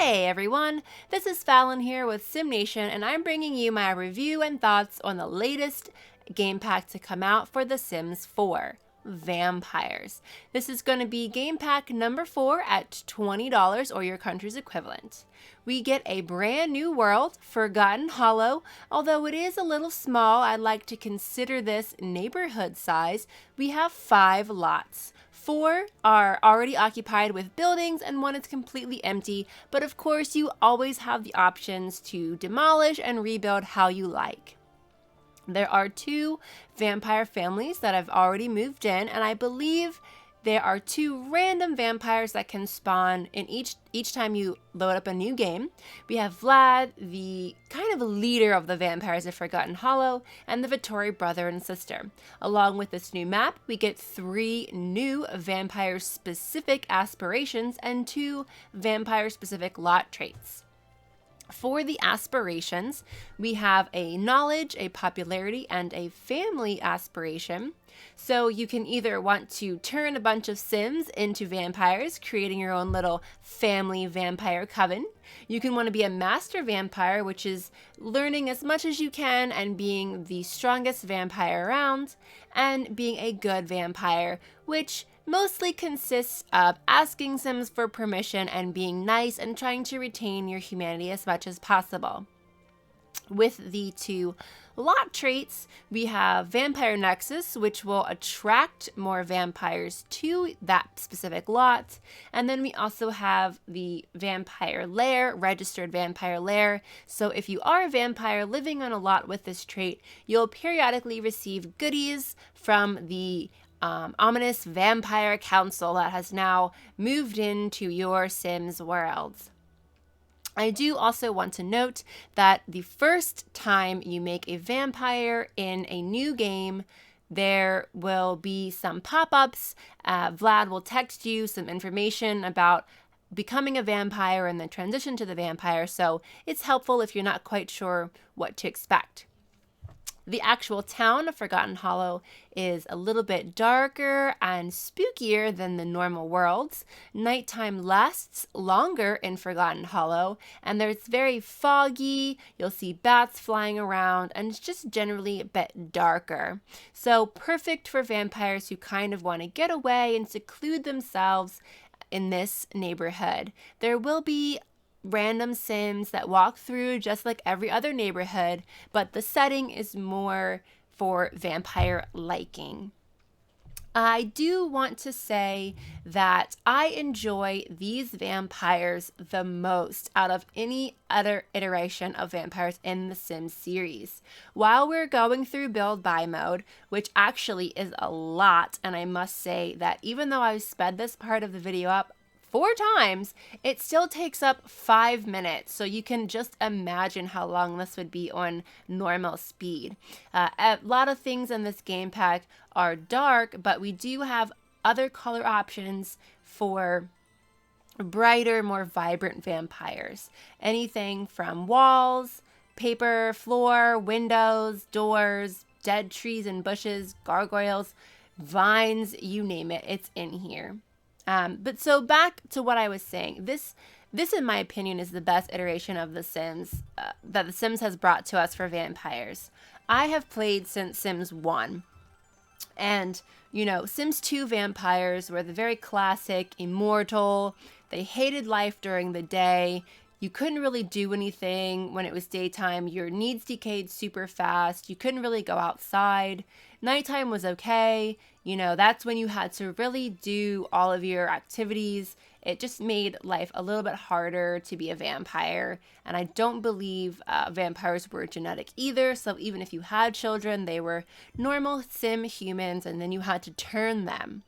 Hey everyone, this is Fallon here with SimNation, and I'm bringing you my review and thoughts on the latest game pack to come out for The Sims 4, Vampires. This is going to be game pack number 4 at $20 or your country's equivalent. We get a brand new world, Forgotten Hollow. Although it is a little small, I'd like to consider this neighborhood size. We have 5 lots. 4 are already occupied with buildings and 1 is completely empty, but of course you always have the options to demolish and rebuild how you like. There are 2 vampire families that have already moved in, and I believe there are 2 random vampires that can spawn in each time you load up a new game. We have Vlad, the kind of leader of the vampires of Forgotten Hollow, and the Vittori brother and sister. Along with this new map, we get 3 new vampire-specific aspirations and 2 vampire-specific lot traits. For the aspirations, we have a knowledge, a popularity, and a family aspiration. So you can either want to turn a bunch of Sims into vampires, creating your own little family vampire coven. You can want to be a master vampire, which is learning as much as you can and being the strongest vampire around, and being a good vampire, which mostly consists of asking Sims for permission and being nice and trying to retain your humanity as much as possible. With the 2 lot traits, we have Vampire Nexus, which will attract more vampires to that specific lot. And then we also have the Vampire Lair, Registered Vampire Lair. So if you are a vampire living on a lot with this trait, you'll periodically receive goodies from the ominous vampire council that has now moved into your Sims worlds. I do also want to note that the first time you make a vampire in a new game, there will be some pop-ups. Vlad will text you some information about becoming a vampire and the transition to the vampire, so it's helpful if you're not quite sure what to expect. The actual town of Forgotten Hollow is a little bit darker and spookier than the normal worlds. Nighttime lasts longer in Forgotten Hollow, and it's very foggy. You'll see bats flying around, and it's just generally a bit darker. So perfect for vampires who kind of want to get away and seclude themselves in this neighborhood. There will be random Sims that walk through just like every other neighborhood, but the setting is more for vampire liking. I do want to say that I enjoy these vampires the most out of any other iteration of vampires in the Sims series. While we're going through build buy mode, which actually is a lot, and I must say that even though I've sped this part of the video up 4 times, it still takes up 5 minutes, so you can just imagine how long this would be on normal speed. A lot of things in this game pack are dark, but we do have other color options for brighter, more vibrant vampires. Anything from walls, paper, floor, windows, doors, dead trees and bushes, gargoyles, vines, you name it, it's in here. But so back to what I was saying, this in my opinion is the best iteration of The Sims that The Sims has brought to us for vampires. I have played since Sims 1, and you know, Sims 2 vampires were the very classic immortal. They hated life during the day. You couldn't really do anything when it was daytime. Your needs decayed super fast. You couldn't really go outside. Nighttime was okay. You know, that's when you had to really do all of your activities. It just made life a little bit harder to be a vampire. And I don't believe vampires were genetic either. So even if you had children, they were normal Sim humans, and then you had to turn them.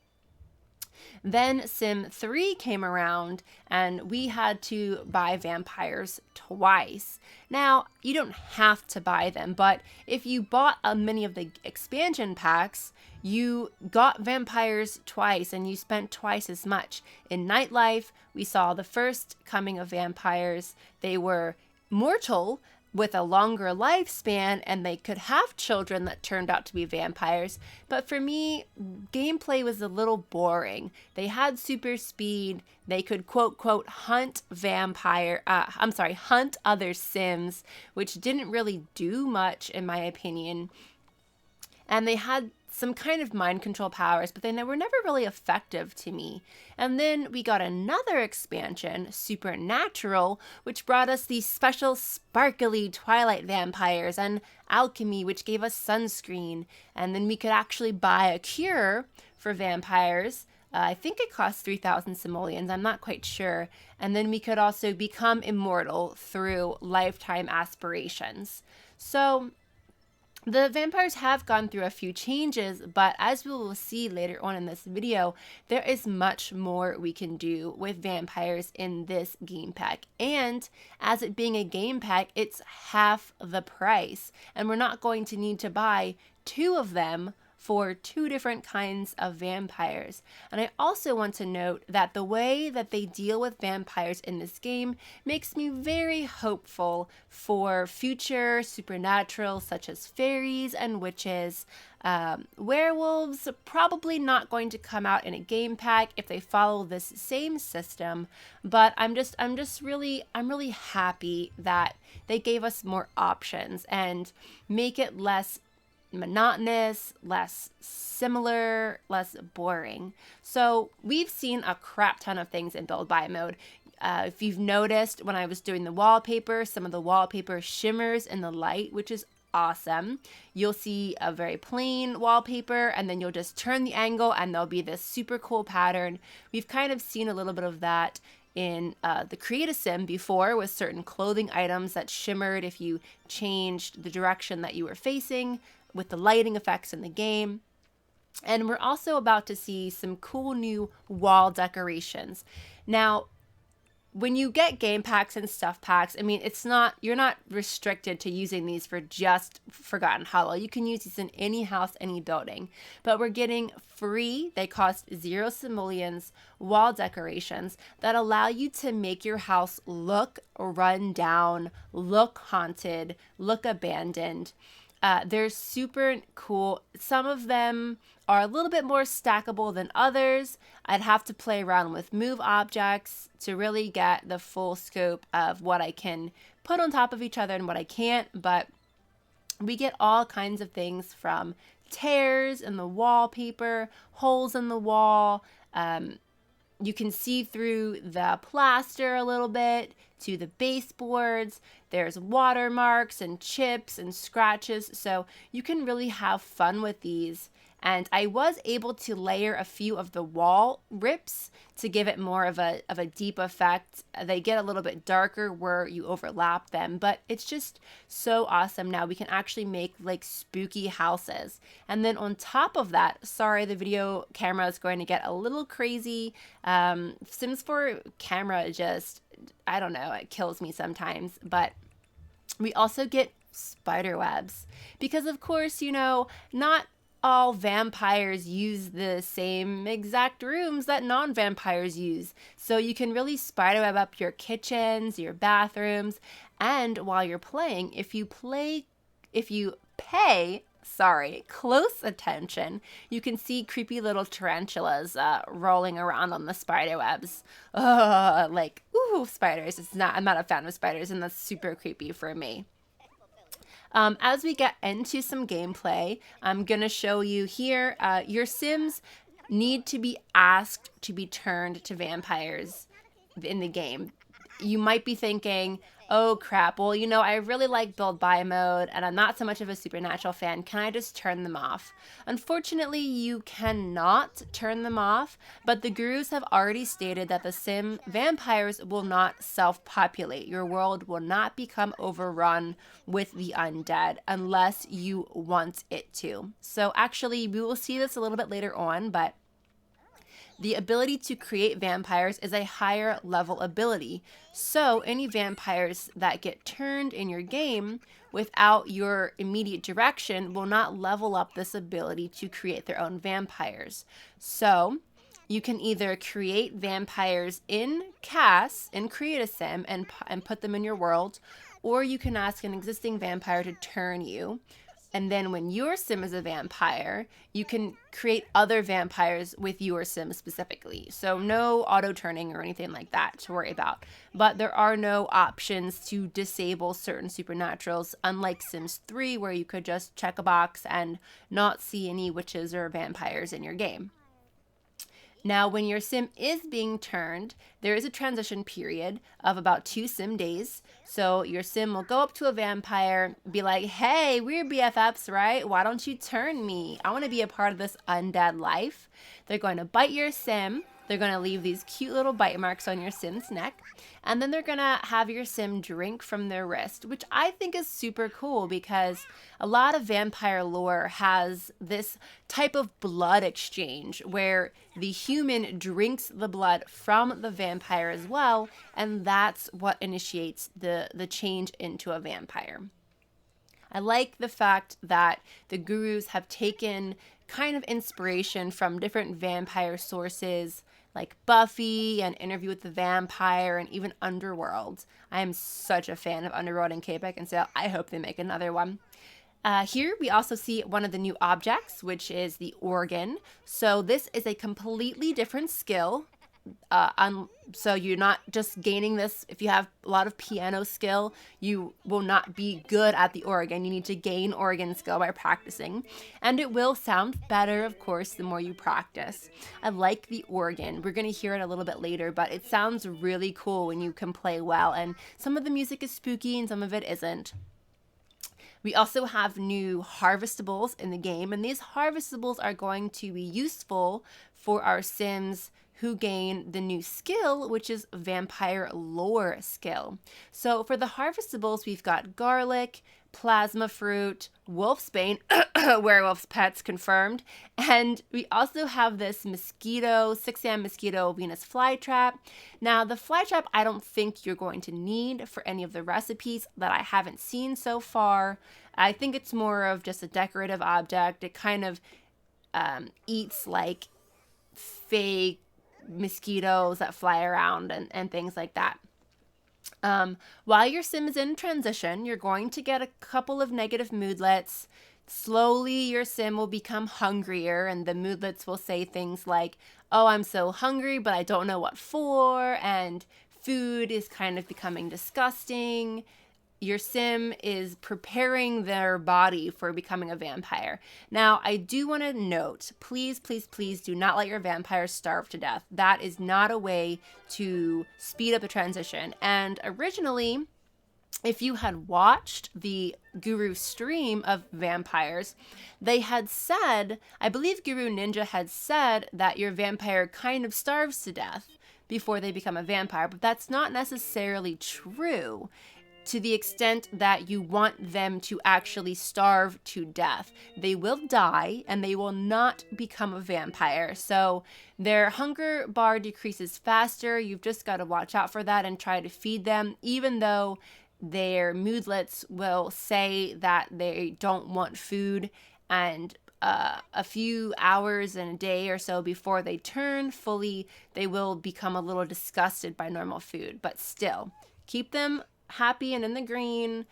Then Sim 3 came around and we had to buy vampires twice. Now, you don't have to buy them, but if you bought many of the expansion packs, you got vampires twice and you spent twice as much. In Nightlife, we saw the first coming of vampires. They were mortal, with a longer lifespan, and they could have children that turned out to be vampires. But for me, gameplay was a little boring. They had super speed. They could hunt hunt other Sims, which didn't really do much in my opinion. And they had some kind of mind control powers, but they were never really effective to me. And then we got another expansion, Supernatural, which brought us these special sparkly twilight vampires, and alchemy, which gave us sunscreen. And then we could actually buy a cure for vampires. I think it cost 3,000 simoleons, I'm not quite sure. And then we could also become immortal through lifetime aspirations. So the vampires have gone through a few changes, but as we will see later on in this video, there is much more we can do with vampires in this game pack. And as it being a game pack, it's half the price. And we're not going to need to buy 2 of them for 2 different kinds of vampires. And I also want to note that the way that they deal with vampires in this game makes me very hopeful for future supernatural, such as fairies and witches. Werewolves probably not going to come out in a game pack if they follow this same system, but I'm really happy that they gave us more options and make it less monotonous, less similar, less boring. So we've seen a crap ton of things in build buy mode. If you've noticed, when I was doing the wallpaper, some of the wallpaper shimmers in the light, which is awesome. You'll see a very plain wallpaper, and then you'll just turn the angle and there'll be this super cool pattern. We've kind of seen a little bit of that in the Create a Sim before, with certain clothing items that shimmered if you changed the direction that you were facing, with the lighting effects in the game. And we're also about to see some cool new wall decorations. Now, when you get game packs and stuff packs, I mean, you're not restricted to using these for just Forgotten Hollow. You can use these in any house, any building. But we're getting free, they cost 0 simoleons, wall decorations that allow you to make your house look run down, look haunted, look abandoned. They're super cool. Some of them are a little bit more stackable than others. I'd have to play around with move objects to really get the full scope of what I can put on top of each other and what I can't, but we get all kinds of things from tears in the wallpaper, holes in the wall. You can see through the plaster a little bit to the baseboards. There's watermarks and chips and scratches, so you can really have fun with these. And I was able to layer a few of the wall rips to give it more of a deep effect. They get a little bit darker where you overlap them, but it's just so awesome. Now we can actually make like spooky houses. And then on top of that, sorry, the video camera is going to get a little crazy. Sims 4 camera just, I don't know, it kills me sometimes. But we also get spider webs because, of course, you know, not all vampires use the same exact rooms that non-vampires use. So you can really spiderweb up your kitchens, your bathrooms, and while you're playing, if you pay close attention, you can see creepy little tarantulas rolling around on the spider webs. Like, ooh, spiders. I'm not a fan of spiders, and that's super creepy for me. As we get into some gameplay, I'm going to show you here, your Sims need to be asked to be turned to vampires in the game. You might be thinking, oh crap, well, you know, I really like build buy mode and I'm not so much of a supernatural fan. Can I just turn them off? Unfortunately, you cannot turn them off, but the gurus have already stated that the sim vampires will not self-populate. Your world will not become overrun with the undead unless you want it to. So actually, we will see this a little bit later on, but the ability to create vampires is a higher level ability. So any vampires that get turned in your game without your immediate direction will not level up this ability to create their own vampires. So you can either create vampires in CAS, in Create a Sim, and put them in your world, or you can ask an existing vampire to turn you. And then when your sim is a vampire, you can create other vampires with your sim specifically. So no auto turning or anything like that to worry about. But there are no options to disable certain supernaturals, unlike Sims 3, where you could just check a box and not see any witches or vampires in your game. Now, when your sim is being turned, there is a transition period of about 2 sim days. So your sim will go up to a vampire, be like, hey, we're BFFs, right? Why don't you turn me? I want to be a part of this undead life. They're going to bite your sim. They're going to leave these cute little bite marks on your sim's neck. And then they're going to have your sim drink from their wrist, which I think is super cool because a lot of vampire lore has this type of blood exchange where the human drinks the blood from the vampire as well. And that's what initiates the change into a vampire. I like the fact that the gurus have taken kind of inspiration from different vampire sources like Buffy and Interview with the Vampire and even Underworld. I am such a fan of Underworld and K Beckinsale. I hope they make another one. Here we also see one of the new objects, which is the organ. So this is a completely different skill. So you're not just gaining this. If you have a lot of piano skill, you will not be good at the organ. You need to gain organ skill by practicing. And it will sound better, of course, the more you practice. I like the organ. We're going to hear it a little bit later, but it sounds really cool when you can play well. And some of the music is spooky and some of it isn't. We also have new harvestables in the game, and these harvestables are going to be useful for our sims who gain the new skill, which is vampire lore skill. So for the harvestables, we've got garlic, plasma fruit, wolfsbane, werewolf's pets confirmed, and we also have this mosquito, 6am mosquito Venus flytrap. Now the flytrap I don't think you're going to need for any of the recipes that I haven't seen so far. I think it's more of just a decorative object. It kind of eats like fake mosquitoes that fly around and things like that. While your sim is in transition, you're going to get a couple of negative moodlets. Slowly, your sim will become hungrier, and the moodlets will say things like, oh, I'm so hungry, but I don't know what for, and food is kind of becoming disgusting. Your sim is preparing their body for becoming a vampire. Now, I do want to note, please, please, please do not let your vampires starve to death. That is not a way to speed up the transition. And originally, if you had watched the Guru stream of vampires, they had said, I believe Guru Ninja had said that your vampire kind of starves to death before they become a vampire, but that's not necessarily true to the extent that you want them to actually starve to death. They will die and they will not become a vampire. So their hunger bar decreases faster. You've just got to watch out for that and try to feed them, even though their moodlets will say that they don't want food, and a few hours and a day or so before they turn fully, they will become a little disgusted by normal food. But still, keep them happy and in the green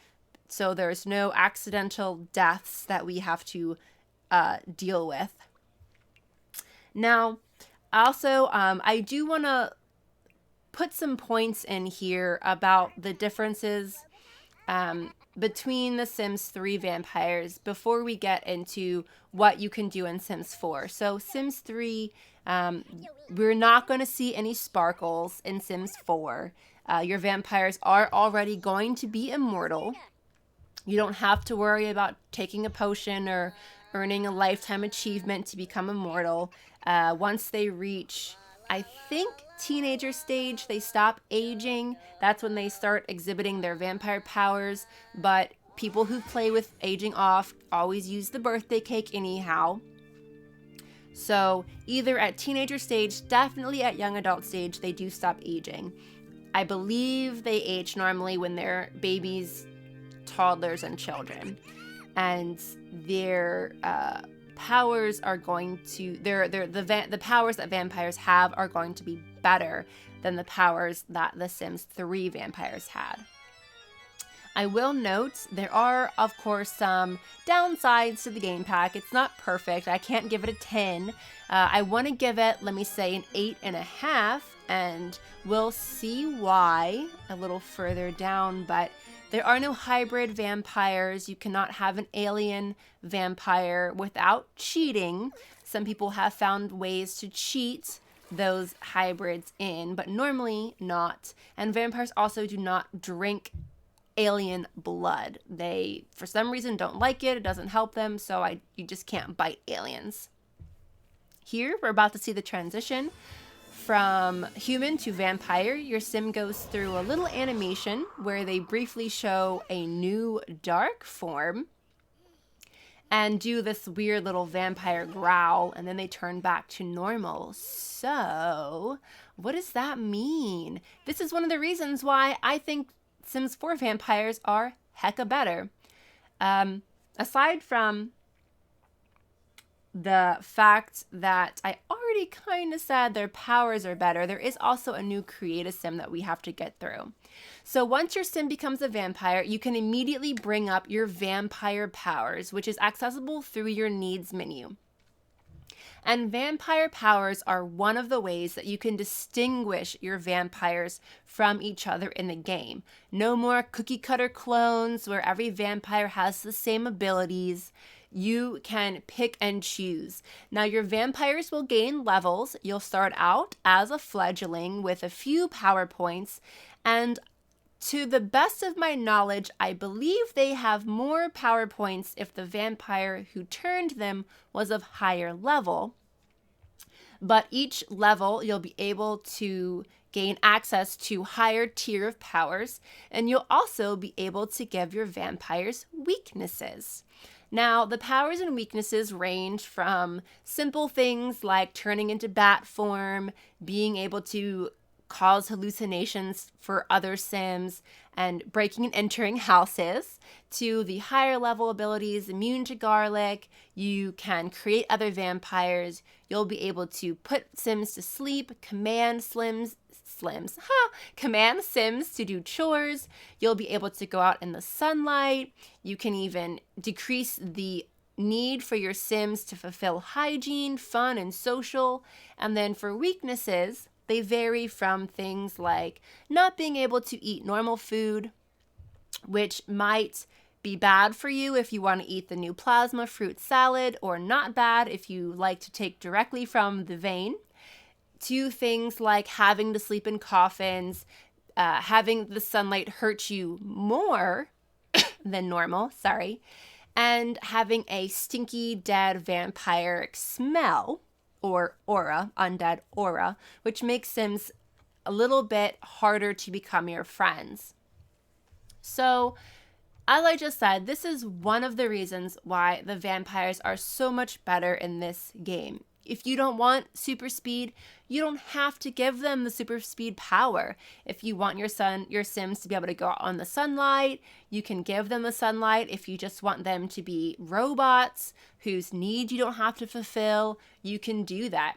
so there's no accidental deaths that we have to deal with. Now, also, I do want to put some points in here about the differences between the Sims 3 vampires before we get into what you can do in Sims 4. So Sims 3, we're not going to see any sparkles in Sims 4. Your vampires are already going to be immortal. You don't have to worry about taking a potion or earning a lifetime achievement to become immortal. Once they reach, I think, teenager stage, they stop aging. That's when they start exhibiting their vampire powers. But people who play with aging off always use the birthday cake anyhow. So either at teenager stage, definitely at young adult stage, they do stop aging. I believe they age normally when they're babies, toddlers, and children. And their powers are going to, the powers that vampires have are going to be better than the powers that the Sims 3 vampires had. I will note there are, of course, some downsides to the game pack. It's not perfect. I can't give it a 10. I want to give it, let me say, an 8.5, and we'll see why a little further down. But there are no hybrid vampires. You cannot have an alien vampire without cheating. Some people have found ways to cheat those hybrids in, but normally not. And vampires also do not drink alien blood. They, for some reason, don't like it. It doesn't help them, so you just can't bite aliens. Here, we're about to see the transition from human to vampire. Your sim goes through a little animation where they briefly show a new dark form and do this weird little vampire growl, and then they turn back to normal. So, what does that mean? This is one of the reasons why I think Sims 4 vampires are hecka better. Aside from the fact that I already kind of said their powers are better, there is also a new create a sim that we have to get through. So once your sim becomes a vampire, you can immediately bring up your vampire powers, which is accessible through your needs menu. And vampire powers are one of the ways that you can distinguish your vampires from each other in the game. No more cookie cutter clones where every vampire has the same abilities. You can pick and choose. Now your vampires will gain levels. You'll start out as a fledgling with a few power points, and to the best of my knowledge, I believe they have more power points if the vampire who turned them was of higher level. But each level, you'll be able to gain access to higher tier of powers, and you'll also be able to give your vampires weaknesses. Now, the powers and weaknesses range from simple things like turning into bat form, being able to cause hallucinations for other Sims, and breaking and entering houses, to the higher level abilities, immune to garlic. You can create other vampires. You'll be able to put Sims to sleep, command Sims to do chores. You'll be able to go out in the sunlight. You can even decrease the need for your Sims to fulfill hygiene, fun, and social. And then for weaknesses, they vary from things like not being able to eat normal food, which might be bad for you if you want to eat the new plasma fruit salad, or not bad if you like to take directly from the vein, to things like having to sleep in coffins, having the sunlight hurt you more than normal, and having a stinky dead vampiric smell, or aura, undead aura, which makes Sims a little bit harder to become your friends. So, as I just said, this is one of the reasons why the vampires are so much better in this game. If you don't want super speed, you don't have to give them the super speed power. If you want your Sims to be able to go out on the sunlight, you can give them the sunlight. If you just want them to be robots whose needs you don't have to fulfill, you can do that.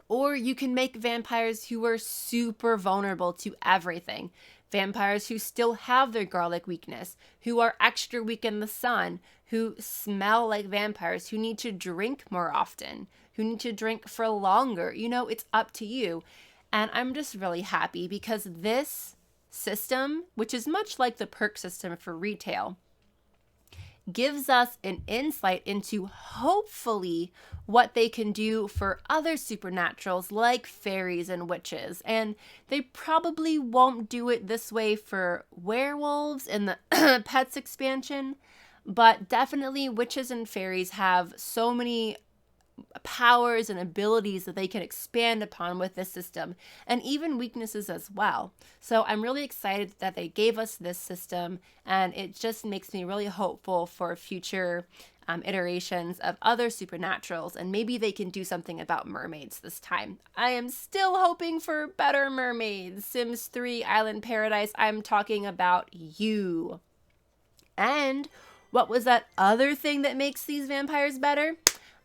Or you can make vampires who are super vulnerable to everything. Vampires who still have their garlic weakness, who are extra weak in the sun, who smell like vampires, who need to drink more often, who need to drink for longer. You know, it's up to you. And I'm just really happy because this system, which is much like the perk system for retail, gives us an insight into hopefully what they can do for other supernaturals like fairies and witches. And they probably won't do it this way for werewolves in the pets expansion, but definitely witches and fairies have so many powers and abilities that they can expand upon with this system, and even weaknesses as well. So I'm really excited that they gave us this system, and it just makes me really hopeful for future iterations of other supernaturals, and maybe they can do something about mermaids this time. I am still hoping for better mermaids. Sims 3 Island Paradise, I'm talking about you. And what was that other thing that makes these vampires better?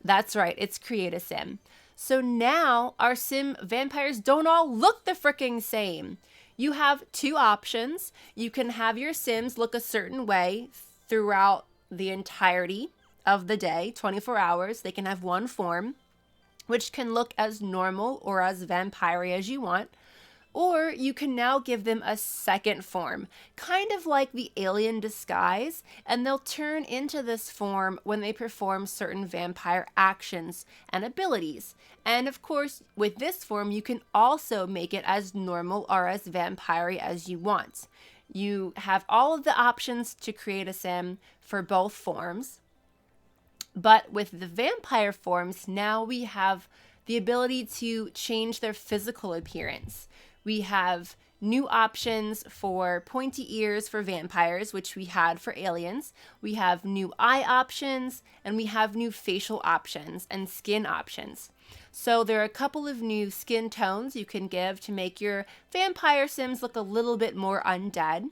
That's right, it's create a sim. So now our sim vampires don't all look the fricking same. You have two options. You can have your Sims look a certain way throughout the entirety of the day, 24 hours. They can have one form, which can look as normal or as vampire as you want. Or you can now give them a second form, kind of like the alien disguise, and they'll turn into this form when they perform certain vampire actions and abilities. And of course, with this form, you can also make it as normal or as vampire as you want. You have all of the options to create a sim for both forms. But with the vampire forms, now we have the ability to change their physical appearance. We have new options for pointy ears for vampires, which we had for aliens. We have new eye options, and we have new facial options and skin options. So there are a couple of new skin tones you can give to make your vampire Sims look a little bit more undead.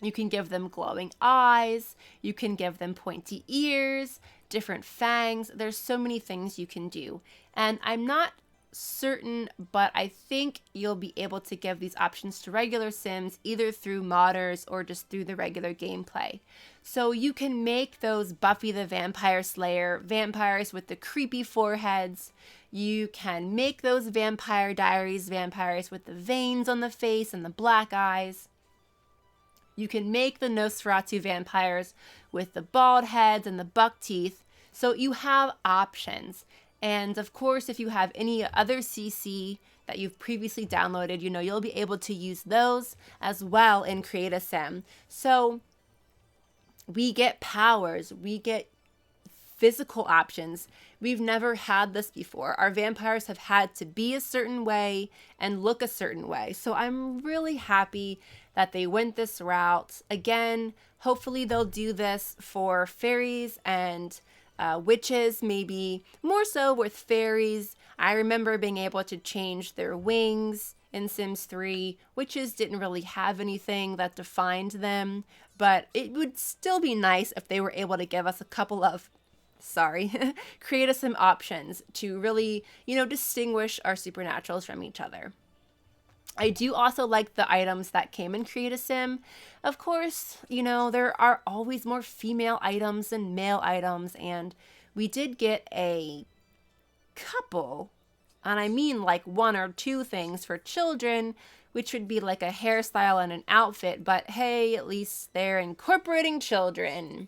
You can give them glowing eyes, you can give them pointy ears, different fangs. There's so many things you can do. And I'm not certain, but I think you'll be able to give these options to regular Sims either through modders or just through the regular gameplay. So you can make those Buffy the Vampire Slayer vampires with the creepy foreheads. You can make those Vampire Diaries vampires with the veins on the face and the black eyes. You can make the Nosferatu vampires with the bald heads and the buck teeth. So you have options. And of course, if you have any other CC that you've previously downloaded, you'll be able to use those as well in Create a Sim. So we get powers, we get physical options. We've never had this before. Our vampires have had to be a certain way and look a certain way. So I'm really happy that they went this route. Again, hopefully they'll do this for fairies and witches, maybe more so with fairies. I remember being able to change their wings in Sims 3. Witches didn't really have anything that defined them, but it would still be nice if they were able to give us a couple of create us some options to really, distinguish our supernaturals from each other. I do also like the items that came in Create a Sim. Of course, there are always more female items than male items, and we did get a couple, and I mean like one or two things for children, which would be like a hairstyle and an outfit, but hey, at least they're incorporating children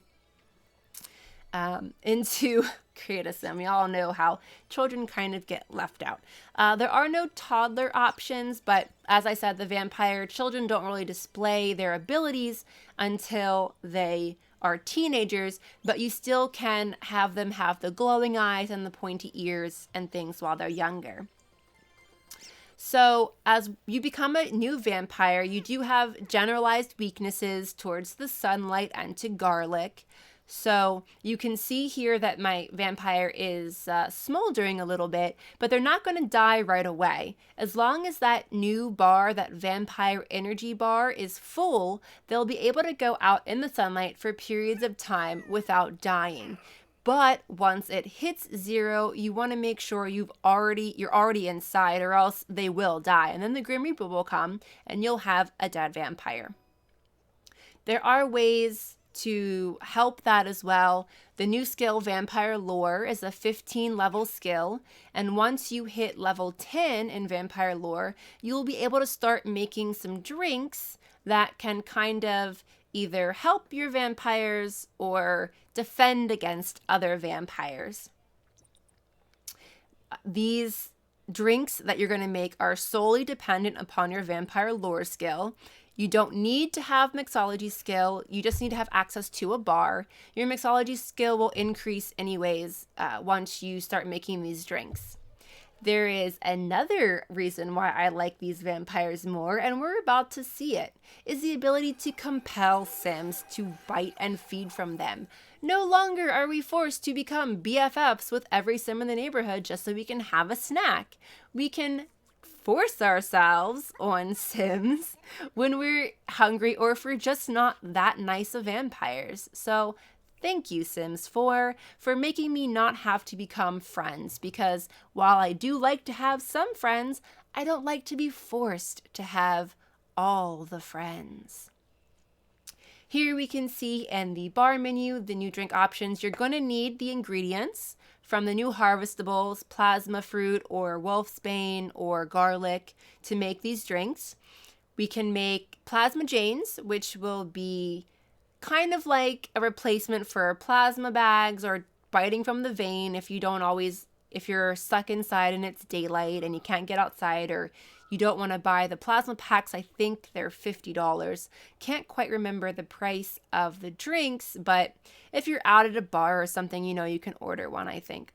into Create a Sim. We all know how children kind of get left out. There are no toddler options, but as I said, the vampire children don't really display their abilities until they are teenagers, but you still can have them have the glowing eyes and the pointy ears and things while they're younger. So as you become a new vampire, you do have generalized weaknesses towards the sunlight and to garlic. So you can see here that my vampire is smoldering a little bit, but they're not going to die right away. As long as that new bar, that vampire energy bar, is full, they'll be able to go out in the sunlight for periods of time without dying. But once it hits 0, you want to make sure you're already inside, or else they will die. And then the Grim Reaper will come and you'll have a dead vampire. There are ways to help that as well. The new skill, Vampire Lore, is a 15 level skill, and once you hit level 10 in Vampire Lore, you'll be able to start making some drinks that can kind of either help your vampires or defend against other vampires. These drinks that you're going to make are solely dependent upon your Vampire Lore skill. You don't need to have mixology skill. You just need to have access to a bar. Your mixology skill will increase anyways once you start making these drinks. There is another reason why I like these vampires more, and we're about to see it, is the ability to compel Sims to bite and feed from them. No longer are we forced to become BFFs with every Sim in the neighborhood just so we can have a snack. We can force ourselves on Sims when we're hungry or if we're just not that nice of vampires. So thank you, Sims 4, for making me not have to become friends, because while I do like to have some friends, I don't like to be forced to have all the friends. Here we can see in the bar menu, the new drink options. You're going to need the ingredients from the new harvestables, plasma fruit or wolfsbane or garlic to make these drinks. We can make plasma janes, which will be kind of like a replacement for plasma bags or biting from the vein if you're stuck inside and it's daylight and you can't get outside, or you don't want to buy the plasma packs. I think they're $50. Can't quite remember the price of the drinks, but if you're out at a bar or something, you can order one, I think.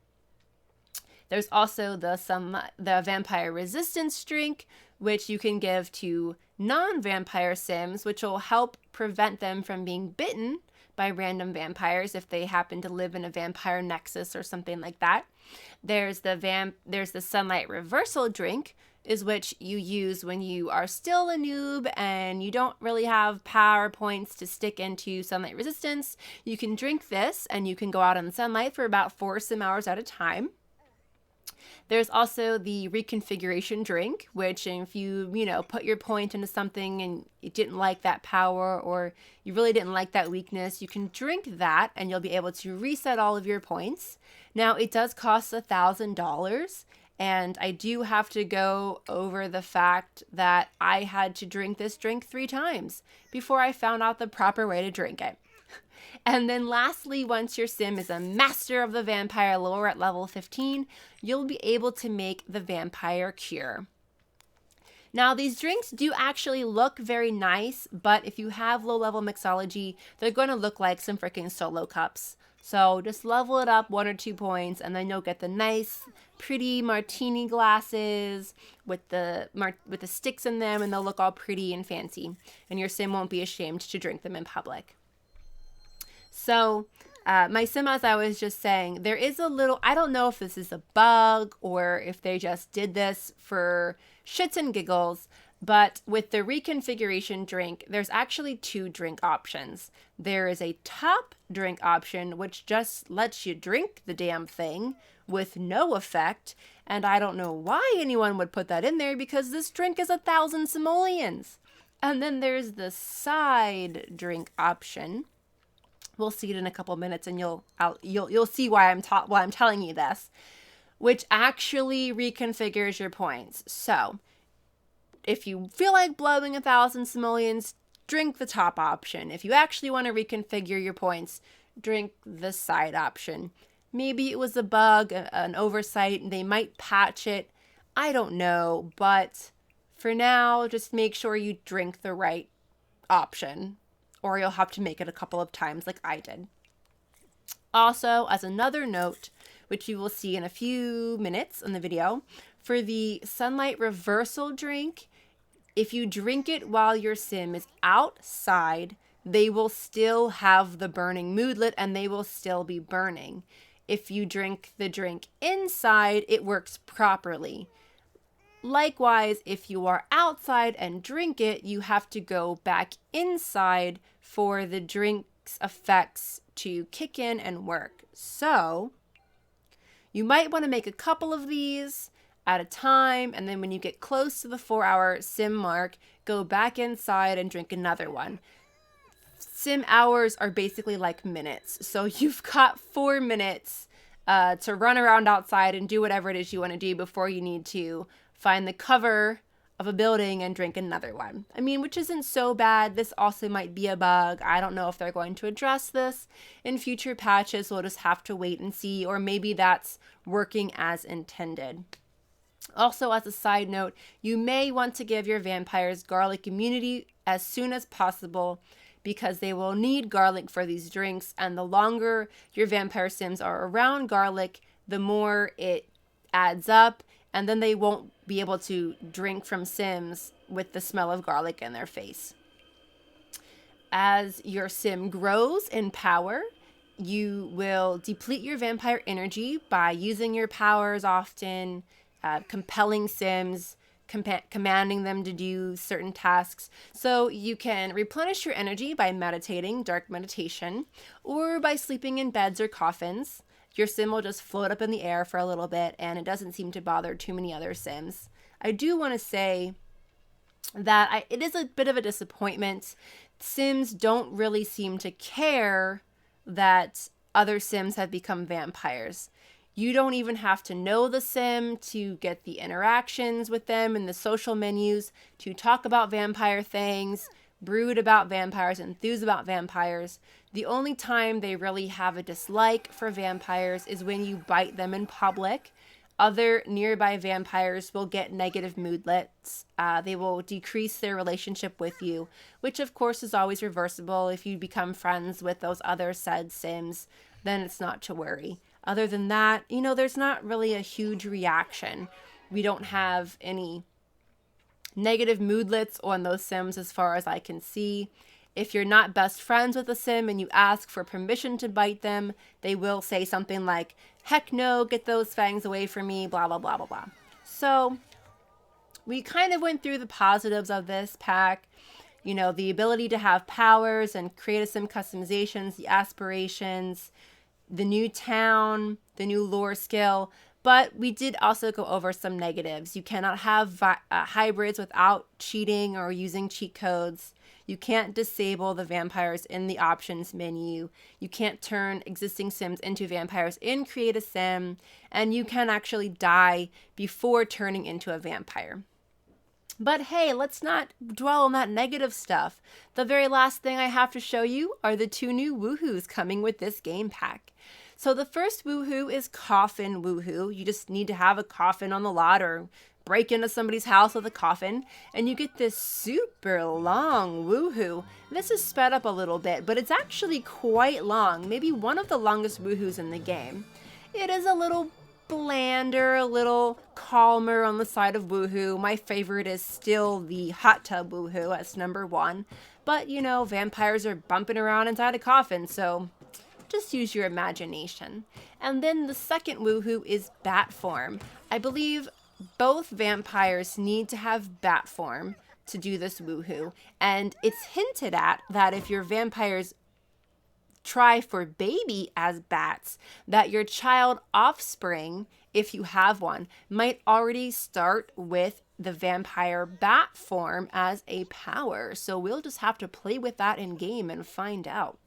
There's also the vampire resistance drink, which you can give to non-vampire sims, which will help prevent them from being bitten by random vampires if they happen to live in a vampire nexus or something like that. There's the sunlight reversal drink, is which you use when you are still a noob and you don't really have power points to stick into sunlight resistance. You can drink this and you can go out in the sunlight for about 4 sim hours at a time. There's also the reconfiguration drink, which if you put your point into something and you didn't like that power or you really didn't like that weakness, you can drink that and you'll be able to reset all of your points. Now, it does cost $1,000, and I do have to go over the fact that I had to drink this drink 3 times before I found out the proper way to drink it. And then lastly, once your sim is a master of the vampire lore at level 15, you'll be able to make the vampire cure. Now, these drinks do actually look very nice, but if you have low-level mixology, they're going to look like some freaking solo cups. So just level it up 1 or 2 points, and then you'll get the nice, pretty martini glasses with the sticks in them, and they'll look all pretty and fancy. And your sim won't be ashamed to drink them in public. So my sim, as I was just saying, there is a little, I don't know if this is a bug or if they just did this for shits and giggles, but with the reconfiguration drink, there's actually 2 drink options. There is a top drink option, which just lets you drink the damn thing with no effect. And I don't know why anyone would put that in there, because this drink is 1,000 simoleons. And then there's the side drink option. We'll see it in a couple minutes, and you'll see why I'm telling you this, which actually reconfigures your points. So if you feel like blowing 1,000 simoleons, drink the top option. If you actually want to reconfigure your points, drink the side option. Maybe it was a bug, an oversight, and they might patch it. I don't know, but for now, just make sure you drink the right option, or you'll have to make it a couple of times like I did. Also, as another note, which you will see in a few minutes in the video, for the sunlight reversal drink, if you drink it while your sim is outside, they will still have the burning moodlet and they will still be burning. If you drink the drink inside, it works properly. Likewise, if you are outside and drink it, you have to go back inside for the drink's effects to kick in and work. So you might want to make a couple of these at a time, and then when you get close to the 4-hour sim mark, go back inside and drink another one. Sim hours are basically like minutes, so you've got 4 minutes to run around outside and do whatever it is you want to do before you need to find the cover of a building and drink another one. I mean, which isn't so bad. This also might be a bug. I don't know if they're going to address this in future patches. We'll just have to wait and see, or maybe that's working as intended. Also, as a side note, you may want to give your vampires garlic immunity as soon as possible, because they will need garlic for these drinks, and the longer your vampire sims are around garlic, the more it adds up, and then they won't be able to drink from sims with the smell of garlic in their face. As your sim grows in power, you will deplete your vampire energy by using your powers often, compelling sims, commanding them to do certain tasks. So you can replenish your energy by meditating, dark meditation, or by sleeping in beds or coffins. Your sim will just float up in the air for a little bit, and it doesn't seem to bother too many other sims. I do want to say that it is a bit of a disappointment. Sims don't really seem to care that other Sims have become vampires. You don't even have to know the Sim to get the interactions with them in the social menus, to talk about vampire things, brood about vampires, enthuse about vampires. The only time they really have a dislike for vampires is when you bite them in public. Other nearby vampires will get negative moodlets. They will decrease their relationship with you, which of course is always reversible. If you become friends with those other said Sims, then it's not to worry. Other than that, you know, there's not really a huge reaction. We don't have any negative moodlets on those Sims as far as I can see. If you're not best friends with a Sim and you ask for permission to bite them, they will say something like, heck no, get those fangs away from me, blah, blah, blah, blah, blah. So we kind of went through the positives of this pack. You know, the ability to have powers and create a Sim customizations, the aspirations, the new town, the new lore skill. But we did also go over some negatives. You cannot have hybrids without cheating or using cheat codes. You can't disable the vampires in the options menu. You can't turn existing Sims into vampires in Create a Sim. And you can actually die before turning into a vampire. But hey, let's not dwell on that negative stuff. The very last thing I have to show you are the 2 new woohoos coming with this game pack. So the first woohoo is Coffin Woohoo. You just need to have a coffin on the lot or break into somebody's house with a coffin, and you get this super long woohoo. This is sped up a little bit, but it's actually quite long, maybe one of the longest woohoos in the game. It is a little blander, a little calmer on the side of woohoo. My favorite is still the hot tub woohoo. That's number 1. But, you know, vampires are bumping around inside a coffin, so just use your imagination. And then the second woohoo is bat form. I believe both vampires need to have bat form to do this woohoo. And it's hinted at that if your vampires try for baby as bats, that your child offspring, if you have one, might already start with the vampire bat form as a power. So we'll just have to play with that in game and find out.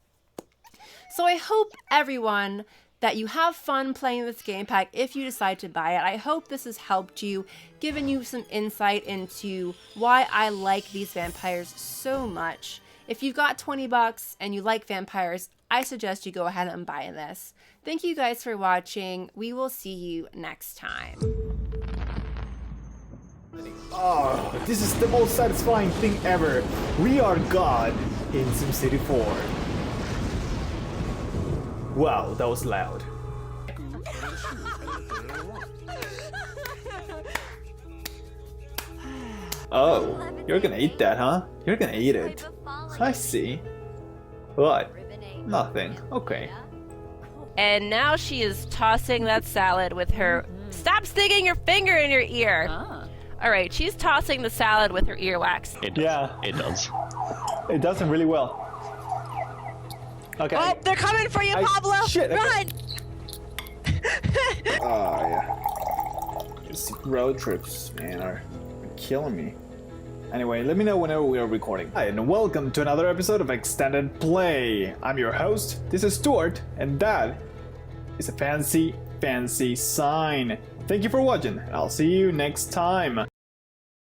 So I hope everyone that you have fun playing this game pack if you decide to buy it. I hope this has helped you, given you some insight into why I like these vampires so much. If you've got 20 bucks and you like vampires, I suggest you go ahead and buy this. Thank you guys for watching. We will see you next time. Oh, this is the most satisfying thing ever. We are God in SimCity 4. Wow, that was loud. Oh, you're gonna eat that, huh? You're gonna eat it. I see. What? Nothing. Okay. And now she is tossing that salad with her... Stop sticking your finger in your ear! Alright, she's tossing the salad with her earwax. It does. Yeah. It does. It does them really well. Okay. Oh, they're coming for you, Pablo! Shit, Run! Oh, yeah. These road trips, man, are killing me. Anyway, let me know whenever we are recording. Hi, and welcome to another episode of Extended Play. I'm your host, this is Stuart, and that is a fancy, fancy sign. Thank you for watching, and I'll see you next time.